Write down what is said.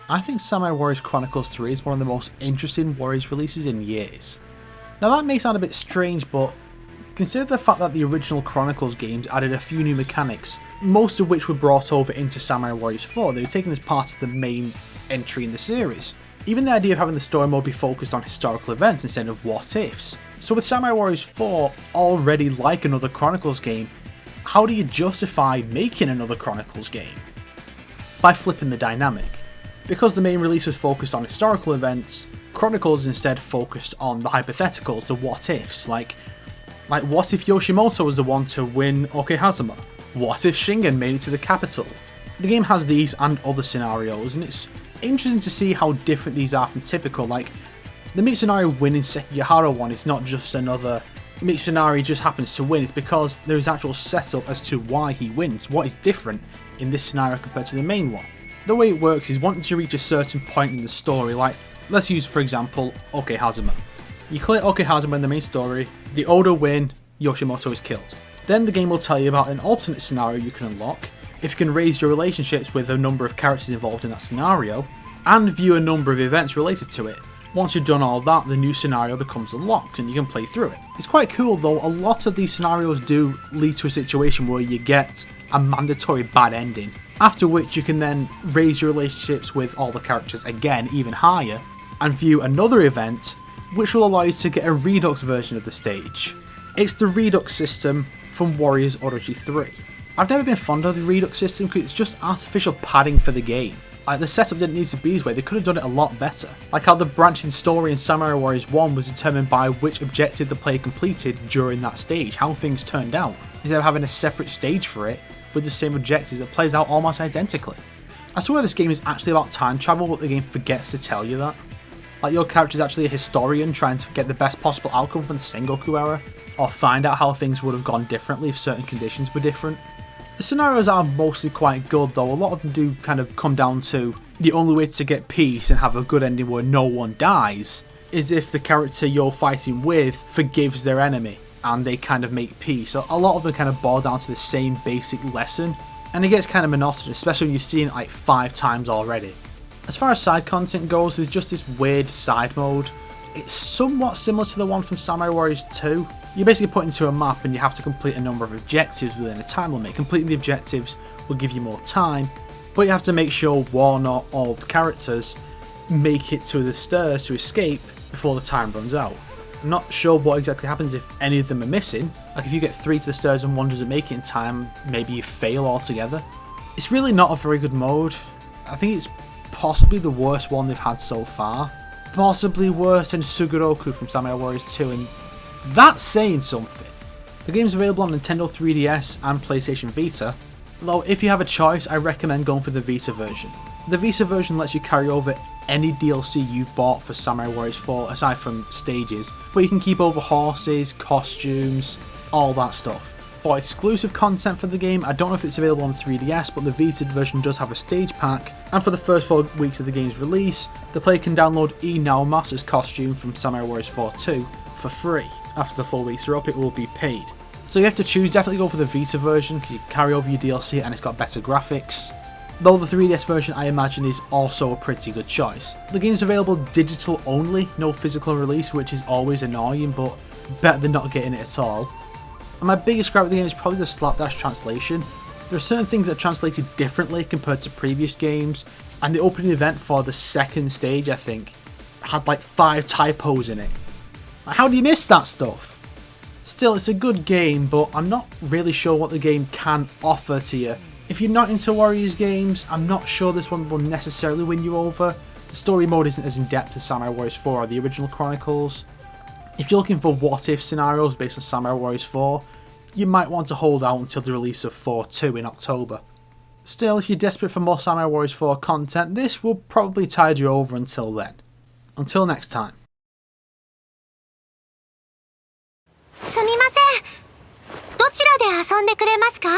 I think Samurai Warriors Chronicles 3 is one of the most interesting Warriors releases in years. Now that may sound a bit strange, but consider the fact that the original Chronicles games added a few new mechanics, most of which were brought over into Samurai Warriors 4. They were taken as part of the main entry in the series. Even the idea of having the story mode be focused on historical events instead of what ifs. So with Samurai Warriors 4 already like another Chronicles game, how do you justify making another Chronicles game? By flipping the dynamic. Because the main release was focused on historical events, Chronicles instead focused on the hypotheticals, the what ifs, like what if Yoshimoto was the one to win Okehazama? What if Shingen made it to the capital? The game has these and other scenarios, and it's interesting to see how different these are from typical. Like, the Mitsunari winning Sekigahara one is not just another Mitsunari just happens to win, it's because there is actual setup as to why he wins, what is different in this scenario compared to the main one. The way it works is once you reach a certain point in the story, like let's use for example Okehazama. You clear Okehazama in the main story, the Oda win, Yoshimoto is killed. Then the game will tell you about an alternate scenario you can unlock, if you can raise your relationships with a number of characters involved in that scenario, and view a number of events related to it. Once you've done all that, the new scenario becomes unlocked and you can play through it. It's quite cool though, a lot of these scenarios do lead to a situation where you get a mandatory bad ending, after which you can then raise your relationships with all the characters again even higher, and view another event which will allow you to get a Redux version of the stage. It's the Redux system from Warriors Orochi 3. I've never been fond of the Redux system because it's just artificial padding for the game. Like, the setup didn't need to be this way, they could have done it a lot better. Like how the branching story in Samurai Warriors 1 was determined by which objective the player completed during that stage, how things turned out, instead of having a separate stage for it with the same objectives that plays out almost identically. I swear this game is actually about time travel, but the game forgets to tell you that. Like, your character is actually a historian trying to get the best possible outcome from the Sengoku era, or find out how things would have gone differently if certain conditions were different. The scenarios are mostly quite good though, a lot of them do kind of come down to the only way to get peace and have a good ending where no one dies is if the character you're fighting with forgives their enemy and they kind of make peace. A lot of them kind of boil down to the same basic lesson, and it gets kind of monotonous, especially when you've seen it like 5 times already. As far as side content goes, there's just this weird side mode. It's somewhat similar to the one from Samurai Warriors 2. You're basically put into a map and you have to complete a number of objectives within a time limit. Completing the objectives will give you more time, but you have to make sure one or all the characters make it to the stairs to escape before the time runs out. I'm not sure what exactly happens if any of them are missing. Like, if you get 3 to the stairs and one doesn't make it in time, maybe you fail altogether. It's really not a very good mode. I think it's possibly the worst one they've had so far. Possibly worse than Sugoroku from Samurai Warriors 2, and that's saying something. The game's available on Nintendo 3DS and PlayStation Vita, though if you have a choice I recommend going for the Vita version. The Vita version lets you carry over any DLC you bought for Samurai Warriors 4 aside from stages, but you can keep over horses, costumes, all that stuff. For exclusive content for the game, I don't know if it's available on 3DS, but the Vita version does have a stage pack, and for the first 4 weeks of the game's release, the player can download Naomasa's costume from Samurai Warriors 4 2 for free. After the 4 weeks are up, it will be paid. So you have to choose, definitely go for the Vita version because you carry over your DLC and it's got better graphics. Though the 3DS version I imagine is also a pretty good choice. The game's available digital only, no physical release, which is always annoying, but better than not getting it at all. And my biggest gripe with the game is probably the slapdash translation. There are certain things that are translated differently compared to previous games, and the opening event for the second stage, I think, had like 5 typos in it. How do you miss that stuff? Still, it's a good game, but I'm not really sure what the game can offer to you. If you're not into Warriors games, I'm not sure this one will necessarily win you over. The story mode isn't as in-depth as Samurai Warriors 4 or the original Chronicles. If you're looking for what-if scenarios based on Samurai Warriors 4, you might want to hold out until the release of 4.2 in October. Still, if you're desperate for more Samurai Warriors 4 content, this will probably tide you over until then. Until next time. すみません。どちらで遊んでくれますか？